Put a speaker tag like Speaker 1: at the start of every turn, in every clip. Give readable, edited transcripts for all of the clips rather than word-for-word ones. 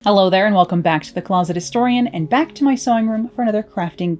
Speaker 1: Hello there and welcome back to the Closet Historian and back to my sewing room for another crafting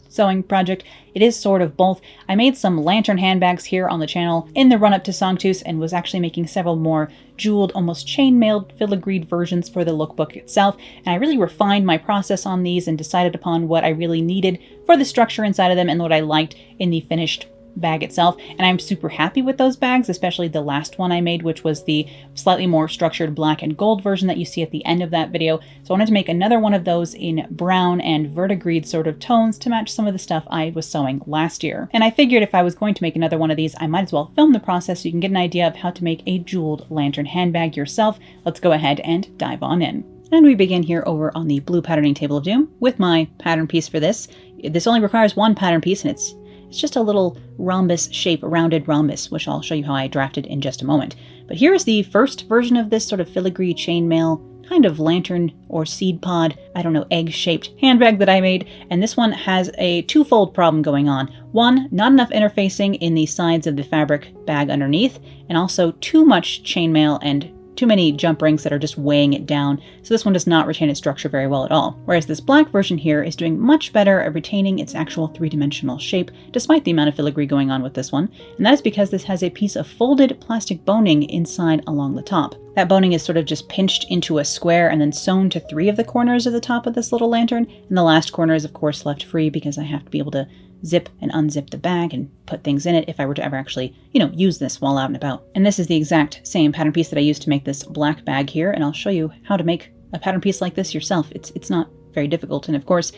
Speaker 1: sewing project. It is sort of both. I made some lantern handbags here on the channel in the run-up to Songtooth and was actually making several more jeweled, almost chain-mailed, filigreed versions for the lookbook itself. And I really refined my process on these and decided upon what I really needed for the structure inside of them and what I liked in the finished bag itself, and I'm super happy with those bags, especially the last one I made, which was the slightly more structured black and gold version that you see at the end of that video. So I wanted to make another one of those in brown and verdigris sort of tones to match some of the stuff I was sewing last year. And I figured if I was going to make another one of these, I might as well film the process so you can get an idea of how to make a jeweled lantern handbag yourself. Let's go ahead and dive on in. And we begin here over on the blue patterning table of doom with my pattern piece for this. This only requires one pattern piece, and it's just a little rhombus shape, a rounded rhombus, which I'll show you how I drafted in just a moment. But here is the first version of this sort of filigree chainmail, kind of lantern or seed pod, I don't know, egg-shaped handbag that I made. And this one has a twofold problem going on. One, not enough interfacing in the sides of the fabric bag underneath, and also too much chainmail and too many jump rings that are just weighing it down, so this one does not retain its structure very well at all. Whereas this black version here is doing much better at retaining its actual three-dimensional shape, despite the amount of filigree going on with this one, and that is because this has a piece of folded plastic boning inside along the top. That boning is sort of just pinched into a square and then sewn to 3 of the corners of the top of this little lantern, and the last corner is of course left free because I have to be able to zip and unzip the bag and put things in it if I were to ever actually, use this while out and about. And this is the exact same pattern piece that I used to make this black bag here, and I'll show you how to make a pattern piece like this yourself. It's not very difficult, and of course,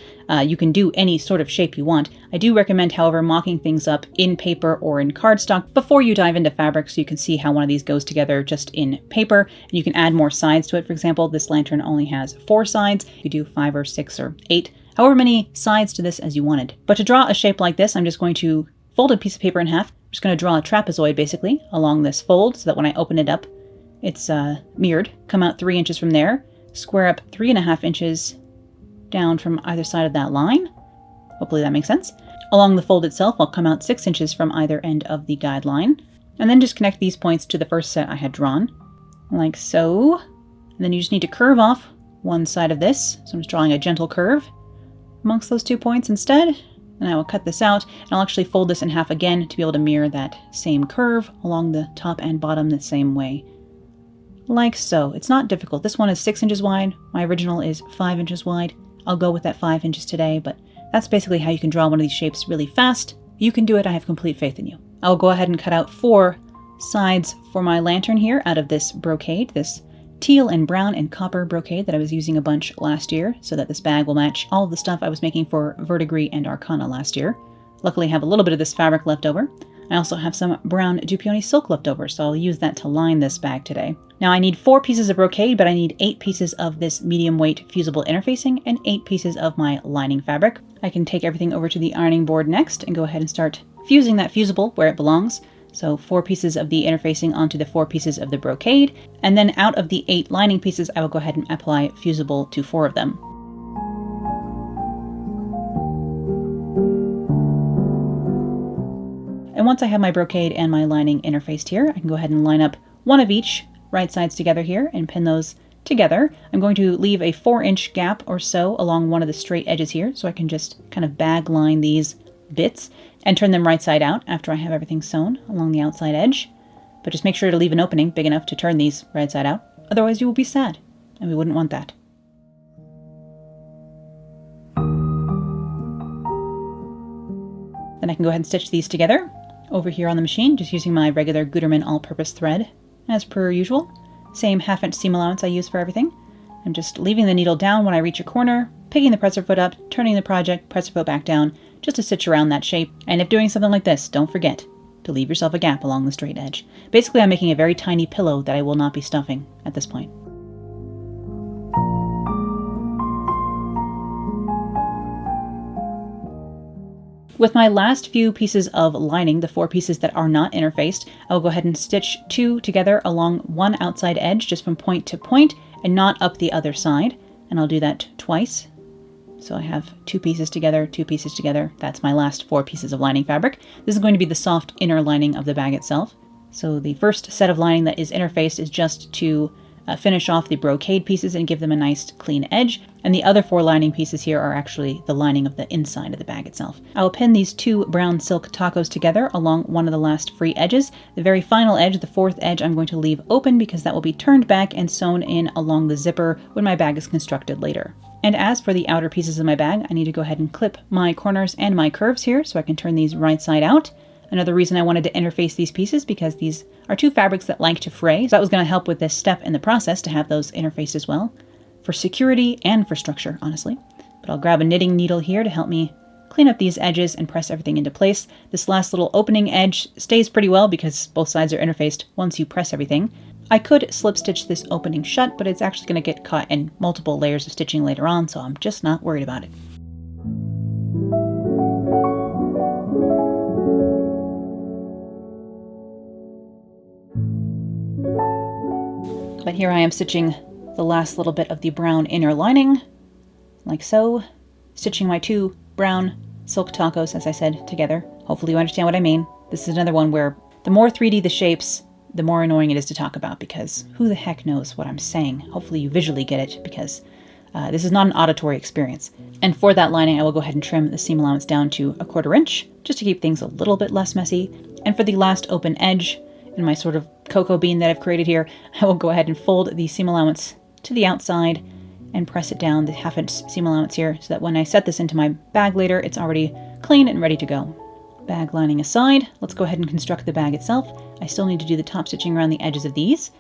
Speaker 1: you can do any sort of shape you want. I do recommend, however, mocking things up in paper or in cardstock before you dive into fabric so you can see how one of these goes together just in paper, and you can add more sides to it. For example, this lantern only has 4 sides. You do 5 or 6 or 8. However many sides to this as you wanted. But to draw a shape like this, I'm just going to fold a piece of paper in half. I'm just going to draw a trapezoid basically along this fold so that when I open it up, it's mirrored. Come out 3 inches from there, square up 3.5 inches down from either side of that line. Hopefully that makes sense. Along the fold itself, I'll come out 6 inches from either end of the guideline, and then just connect these points to the first set I had drawn, like so. And then you just need to curve off one side of this. So I'm just drawing a gentle curve amongst those 2 points instead, and I will cut this out, and I'll actually fold this in half again to be able to mirror that same curve along the top and bottom the same way. Like so. It's not difficult. This one is 6 inches wide. My original is 5 inches wide. I'll go with that 5 inches today, but that's basically how you can draw one of these shapes really fast. You can do it. I have complete faith in you. I'll go ahead and cut out 4 sides for my lantern here out of this brocade, this teal and brown and copper brocade that I was using a bunch last year so that this bag will match all of the stuff I was making for Verdigris and Arcana last year. Luckily I have a little bit of this fabric left over. I also have some brown Dupioni silk left over, so I'll use that to line this bag today. Now I need 4 pieces of brocade, but I need 8 pieces of this medium weight fusible interfacing and 8 pieces of my lining fabric. I can take everything over to the ironing board next and go ahead and start fusing that fusible where it belongs. So 4 pieces of the interfacing onto the 4 pieces of the brocade, and then out of the 8 lining pieces, I will go ahead and apply fusible to 4 of them. And once I have my brocade and my lining interfaced here, I can go ahead and line up one of each right sides together here and pin those together. I'm going to leave a 4-inch gap or so along one of the straight edges here, so I can just kind of bag line these bits and turn them right side out after I have everything sewn along the outside edge. But just make sure to leave an opening big enough to turn these right side out. Otherwise you will be sad, and we wouldn't want that. Then I can go ahead and stitch these together over here on the machine, just using my regular Gutermann all-purpose thread, as per usual. Same 1/2-inch seam allowance I use for everything. I'm just leaving the needle down when I reach a corner, picking the presser foot up, turning the presser foot back down, just to stitch around that shape. And if doing something like this, don't forget to leave yourself a gap along the straight edge. Basically, I'm making a very tiny pillow that I will not be stuffing at this point. With my last few pieces of lining, the 4 pieces that are not interfaced, I'll go ahead and stitch 2 together along one outside edge, just from point to point, and not up the other side. And I'll do that twice. So I have 2 pieces together, 2 pieces together. That's my last 4 pieces of lining fabric. This is going to be the soft inner lining of the bag itself. So the first set of lining that is interfaced is just to finish off the brocade pieces and give them a nice clean edge. And the other 4 lining pieces here are actually the lining of the inside of the bag itself. I will pin these 2 brown silk tacos together along one of the last free edges. The very final edge, the 4th edge, I'm going to leave open because that will be turned back and sewn in along the zipper when my bag is constructed later. And as for the outer pieces of my bag, I need to go ahead and clip my corners and my curves here so I can turn these right side out. Another reason I wanted to interface these pieces because these are 2 fabrics that like to fray, so that was going to help with this step in the process to have those interfaced as well, for security and for structure, honestly. But I'll grab a knitting needle here to help me clean up these edges and press everything into place. This last little opening edge stays pretty well because both sides are interfaced once you press everything. I could slip stitch this opening shut, but it's actually going to get caught in multiple layers of stitching later on, so I'm just not worried about it. But here I am stitching the last little bit of the brown inner lining, like so, stitching my 2 brown silk tacos, as I said, together. Hopefully you understand what I mean. This is another one where the more 3D the shapes, the more annoying it is to talk about, because who the heck knows what I'm saying? Hopefully you visually get it, because this is not an auditory experience. And for that lining, I will go ahead and trim the seam allowance down to 1/4 inch, just to keep things a little bit less messy. And for the last open edge, in my sort of cocoa bean that I've created here, I will go ahead and fold the seam allowance to the outside and press it down, the 1/2 inch seam allowance here, so that when I set this into my bag later, it's already clean and ready to go. Bag lining aside, let's go ahead and construct the bag itself. I still need to do the top stitching around the edges of these.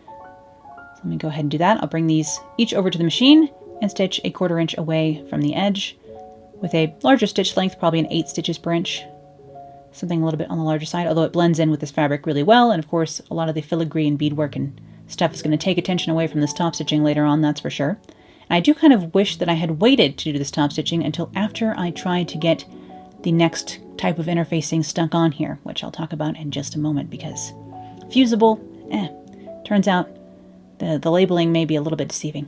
Speaker 1: So let me go ahead and do that. I'll bring these each over to the machine and stitch 1/4 inch away from the edge with a larger stitch length, probably an 8 stitches per inch. Something a little bit on the larger side, although it blends in with this fabric really well. And of course, a lot of the filigree and beadwork and stuff is going to take attention away from this top stitching later on, that's for sure. And I do kind of wish that I had waited to do this top stitching until after I tried to get the next type of interfacing stuck on here, which I'll talk about in just a moment, because fusible, turns out the labeling may be a little bit deceiving.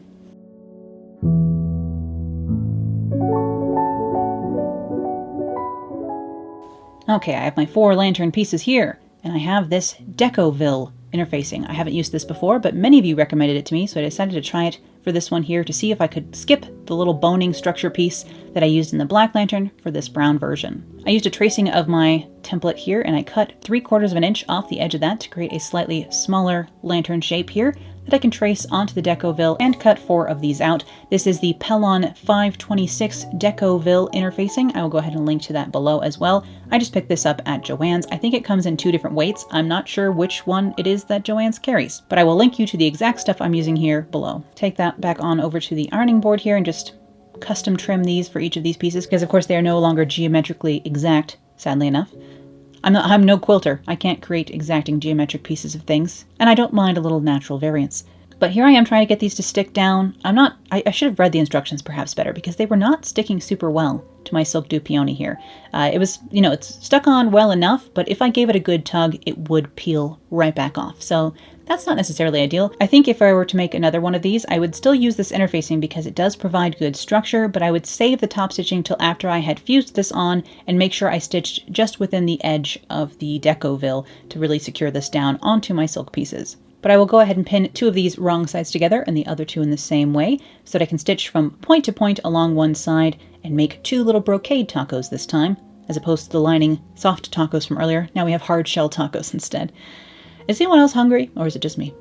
Speaker 1: Okay, I have my 4 lantern pieces here, and I have this Decoville interfacing. I haven't used this before, but many of you recommended it to me, so I decided to try it for this one here to see if I could skip the little boning structure piece that I used in the black lantern for this brown version. I used a tracing of my template here, and I cut 3/4 inch off the edge of that to create a slightly smaller lantern shape here that I can trace onto the Decoville and cut 4 of these out. This is the Pellon 526 Decoville interfacing. I will go ahead and link to that below as well. I just picked this up at Joann's. I think it comes in 2 different weights. I'm not sure which one it is that Joann's carries, but I will link you to the exact stuff I'm using here below. Take that back on over to the ironing board here and just custom trim these for each of these pieces, because of course they are no longer geometrically exact, sadly enough. I'm no quilter. I can't create exacting geometric pieces of things, and I don't mind a little natural variance. But here I am trying to get these to stick down. I should have read the instructions perhaps better, because they were not sticking super well to my silk du peony here. It was, it's stuck on well enough, but if I gave it a good tug, it would peel right back off. So that's not necessarily ideal. I think if I were to make another one of these, I would still use this interfacing because it does provide good structure, but I would save the top stitching till after I had fused this on and make sure I stitched just within the edge of the Decoville to really secure this down onto my silk pieces. But I will go ahead and pin 2 of these wrong sides together and the other 2 in the same way so that I can stitch from point to point along one side and make 2 little brocade tacos this time, as opposed to the lining soft tacos from earlier. Now we have hard shell tacos instead. Is anyone else hungry, or is it just me?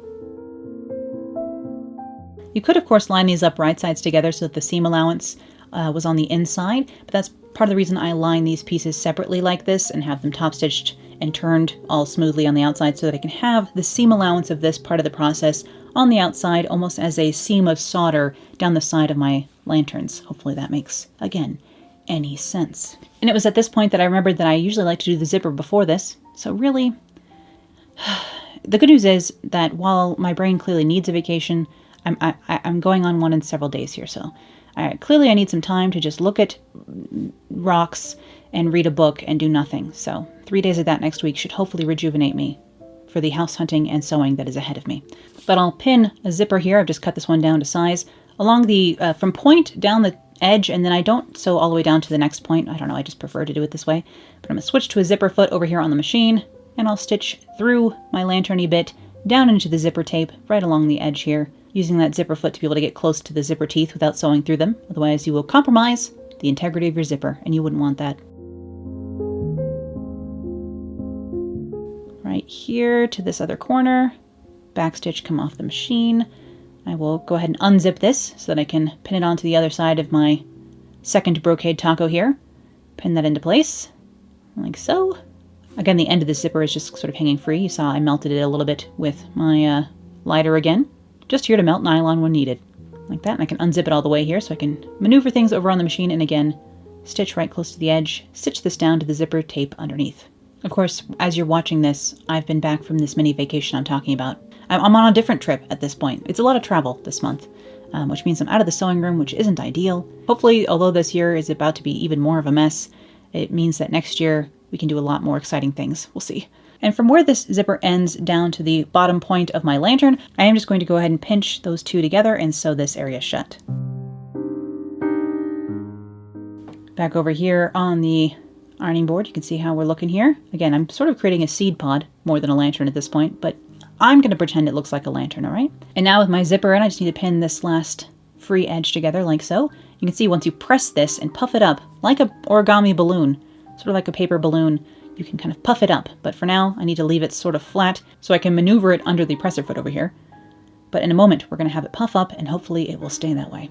Speaker 1: You could, of course, line these up right sides together so that the seam allowance was on the inside, but that's part of the reason I line these pieces separately like this and have them top stitched and turned all smoothly on the outside so that I can have the seam allowance of this part of the process on the outside, almost as a seam of solder down the side of my lanterns. Hopefully that makes, again, any sense. And it was at this point that I remembered that I usually like to do the zipper before this, so really, the good news is that while my brain clearly needs a vacation, I'm going on one in several days here, so clearly I need some time to just look at rocks and read a book and do nothing. So 3 days of that next week should hopefully rejuvenate me for the house hunting and sewing that is ahead of me. But I'll pin a zipper here. I've just cut this one down to size along the from point down the edge, and then I don't sew all the way down to the next point. I don't know, I just prefer to do it this way. But I'm going to switch to a zipper foot over here on the machine, and I'll stitch through my lanterny bit down into the zipper tape right along the edge here using that zipper foot to be able to get close to the zipper teeth without sewing through them. Otherwise, you will compromise the integrity of your zipper, and you wouldn't want that. Right here to this other corner, backstitch come off the machine. I will go ahead and unzip this so that I can pin it onto the other side of my second brocade taco here. Pin that into place, like so. Again, the end of the zipper is just sort of hanging free. You saw I melted it a little bit with my lighter again. Just here to melt nylon when needed. Like that, and I can unzip it all the way here so I can maneuver things over on the machine and again, stitch right close to the edge, stitch this down to the zipper tape underneath. Of course, as you're watching this, I've been back from this mini vacation I'm talking about. I'm on a different trip at this point. It's a lot of travel this month, which means I'm out of the sewing room, which isn't ideal. Hopefully, although this year is about to be even more of a mess, it means that next year we can do a lot more exciting things. We'll see. And from where this zipper ends down to the bottom point of my lantern, I am just going to go ahead and pinch those two together and sew this area shut. Back over here on the ironing board, you can see how we're looking here. Again, I'm sort of creating a seed pod more than a lantern at this point, but I'm going to pretend it looks like a lantern, all right? And now with my zipper in, I just need to pin this last free edge together like so. You can see once you press this and puff it up like an origami balloon, sort of like a paper balloon, you can kind of puff it up. But for now, I need to leave it sort of flat so I can maneuver it under the presser foot over here. But in a moment, we're going to have it puff up and hopefully it will stay that way.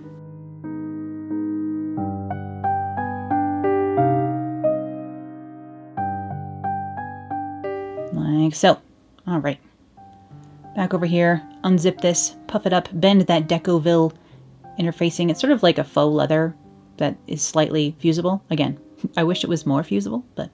Speaker 1: Like so. All right. Back over here, unzip this, puff it up, bend that Decoville interfacing. It's sort of like a faux leather that is slightly fusible. Again, I wish it was more fusible, but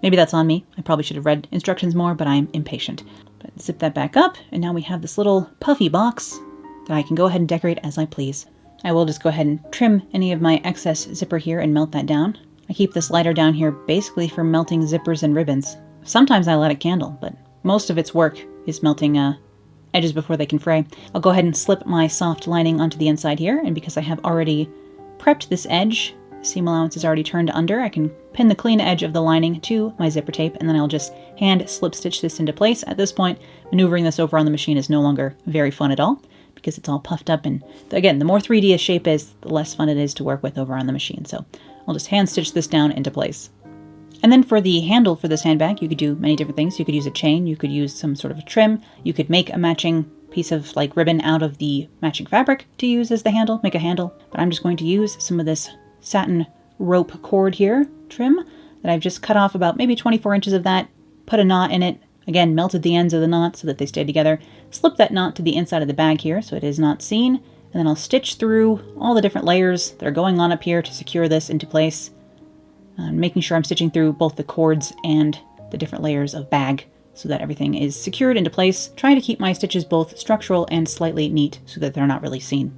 Speaker 1: maybe that's on me. I probably should have read instructions more, but I'm impatient. But zip that back up, and now we have this little puffy box that I can go ahead and decorate as I please. I will just go ahead and trim any of my excess zipper here and melt that down. I keep this lighter down here basically for melting zippers and ribbons. Sometimes I let it candle, but most of its work is melting edges before they can fray. I'll go ahead and slip my soft lining onto the inside here, and because I have already prepped this edge, the seam allowance is already turned under, I can pin the clean edge of the lining to my zipper tape, and then I'll just hand slip stitch this into place. At this point, maneuvering this over on the machine is no longer very fun at all, because it's all puffed up, and again, the more 3D a shape is, the less fun it is to work with over on the machine. So I'll just hand stitch this down into place. And then for the handle for this handbag, you could do many different things. You could use a chain, you could use some sort of a trim, you could make a matching piece of like ribbon out of the matching fabric to use as the handle, make a handle. But I'm just going to use some of this satin rope cord here, trim, that I've just cut off about maybe 24 inches of that, put a knot in it, again, melted the ends of the knot so that they stay together, slip that knot to the inside of the bag here so it is not seen, and then I'll stitch through all the different layers that are going on up here to secure this into place. Making sure I'm stitching through both the cords and the different layers of bag so that everything is secured into place, trying to keep my stitches both structural and slightly neat so that they're not really seen.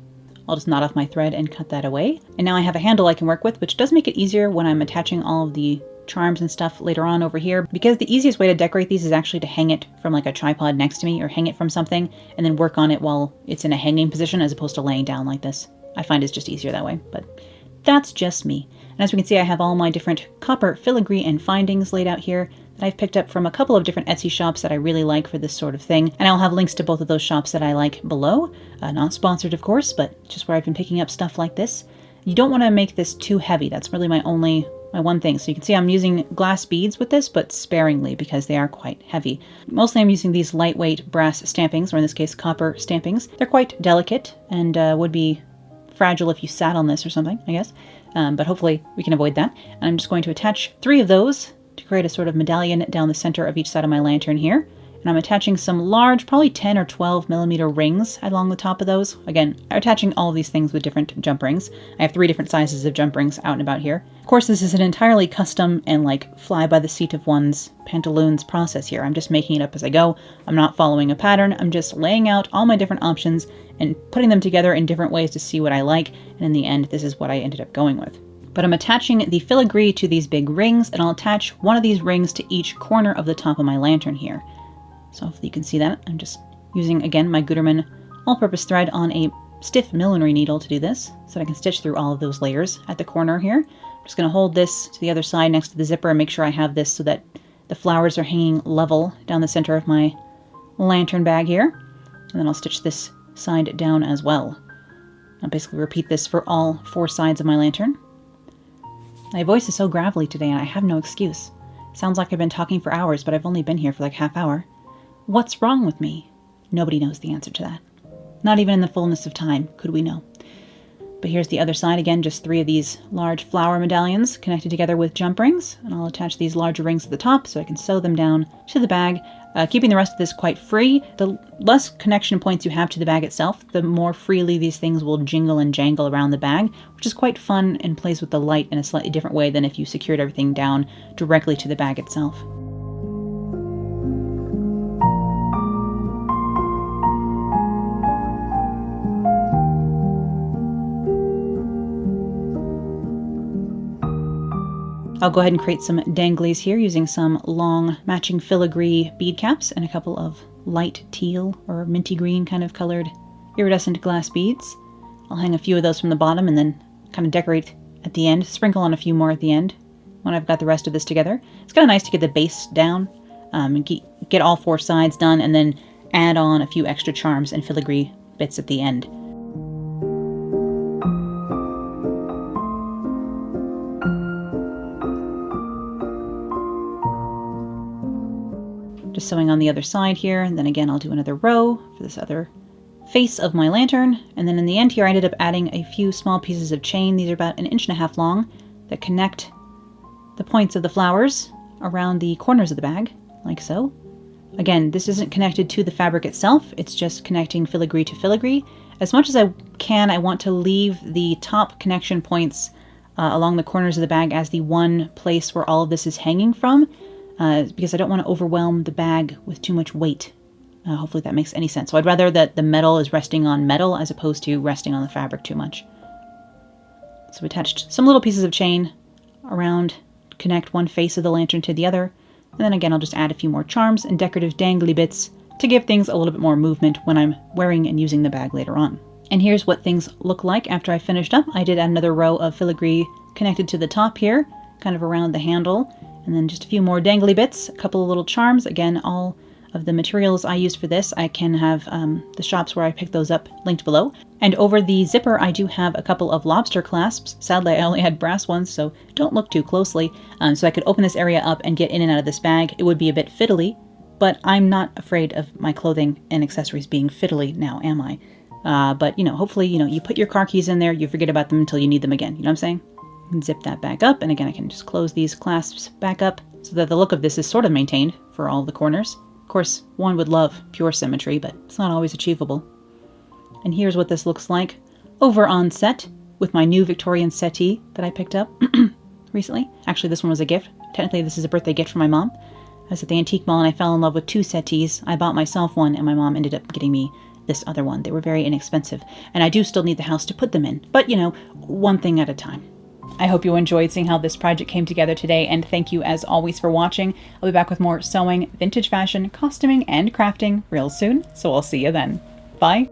Speaker 1: I'll just knot off my thread and cut that away. And now I have a handle I can work with, which does make it easier when I'm attaching all of the charms and stuff later on over here, because the easiest way to decorate these is actually to hang it from like a tripod next to me or hang it from something and then work on it while it's in a hanging position as opposed to laying down like this. I find it's just easier that way, but that's just me. And as we can see, I have all my different copper filigree and findings laid out here that I've picked up from a couple of different Etsy shops that I really like for this sort of thing. And I'll have links to both of those shops that I like below. Not sponsored, of course, but just where I've been picking up stuff like this. You don't want to make this too heavy. That's really my one thing. So you can see I'm using glass beads with this, but sparingly because they are quite heavy. Mostly I'm using these lightweight brass stampings, or in this case, copper stampings. They're quite delicate and would be fragile if you sat on this or something, I guess. But hopefully we can avoid that. And I'm just going to attach 3 of those to create a sort of medallion down the center of each side of my lantern here. And I'm attaching some large, probably 10 or 12 millimeter rings along the top of those. Again, I'm attaching all of these things with different jump rings. I have 3 different sizes of jump rings out and about here. Of course, this is an entirely custom and like fly by the seat of one's pantaloons process here. I'm just making it up as I go. I'm not following a pattern. I'm just laying out all my different options and putting them together in different ways to see what I like. And in the end, this is what I ended up going with. But I'm attaching the filigree to these big rings, and I'll attach one of these rings to each corner of the top of my lantern here. So hopefully you can see that. I'm just using, again, my Gutermann all-purpose thread on a stiff millinery needle to do this, so that I can stitch through all of those layers at the corner here. I'm just going to hold this to the other side next to the zipper and make sure I have this so that the flowers are hanging level down the center of my lantern bag here. And then I'll stitch this side down as well. I'll basically repeat this for all 4 sides of my lantern. My voice is so gravelly today and I have no excuse. Sounds like I've been talking for hours, but I've only been here for like half hour. What's wrong with me? Nobody knows the answer to that. Not even in the fullness of time could we know. But here's the other side again, just 3 of these large flower medallions connected together with jump rings, and I'll attach these larger rings at the top so I can sew them down to the bag, keeping the rest of this quite free. The less connection points you have to the bag itself, the more freely these things will jingle and jangle around the bag, which is quite fun and plays with the light in a slightly different way than if you secured everything down directly to the bag itself. I'll go ahead and create some danglies here using some long matching filigree bead caps and a couple of light teal or minty green kind of colored iridescent glass beads. I'll hang a few of those from the bottom and then kind of decorate at the end, sprinkle on a few more at the end when I've got the rest of this together. It's kind of nice to get the base down and get all 4 sides done and then add on a few extra charms and filigree bits at the end. Just sewing on the other side here, and then again I'll do another row for this other face of my lantern, and then in the end here I ended up adding a few small pieces of chain. These are about 1.5 inches long that connect the points of the flowers around the corners of the bag, like so. Again, this isn't connected to the fabric itself, it's just connecting filigree to filigree. As much as I can, I want to leave the top connection points along the corners of the bag as the one place where all of this is hanging from. Because I don't want to overwhelm the bag with too much weight. Hopefully that makes any sense. So I'd rather that the metal is resting on metal as opposed to resting on the fabric too much. So we attached some little pieces of chain around, connect one face of the lantern to the other, and then again I'll just add a few more charms and decorative dangly bits to give things a little bit more movement when I'm wearing and using the bag later on. And here's what things look like after I finished up. I did add another row of filigree connected to the top here, kind of around the handle. And then just a few more dangly bits, a couple of little charms. Again, all of the materials I used for this, I can have the shops where I picked those up linked below. And over the zipper, I do have a couple of lobster clasps. Sadly, I only had brass ones, so don't look too closely. So I could open this area up and get in and out of this bag. It would be a bit fiddly, but I'm not afraid of my clothing and accessories being fiddly now, am I? But, you know, hopefully, you know, you put your car keys in there, you forget about them until you need them again. You know what I'm saying? And zip that back up, and again I can just close these clasps back up so that the look of this is sort of maintained for all the corners. Of course, one would love pure symmetry, but it's not always achievable. And here's what this looks like over on set with my new Victorian settee that I picked up recently. Actually, this one was a gift. Technically, this is a birthday gift from my mom. I was at the antique mall and I fell in love with 2 settees. I bought myself one and my mom ended up getting me this other one. They were very inexpensive, and I do still need the house to put them in, but you know, one thing at a time. I hope you enjoyed seeing how this project came together today, and thank you as always for watching. I'll be back with more sewing, vintage fashion, costuming, and crafting real soon, so I'll see you then. Bye!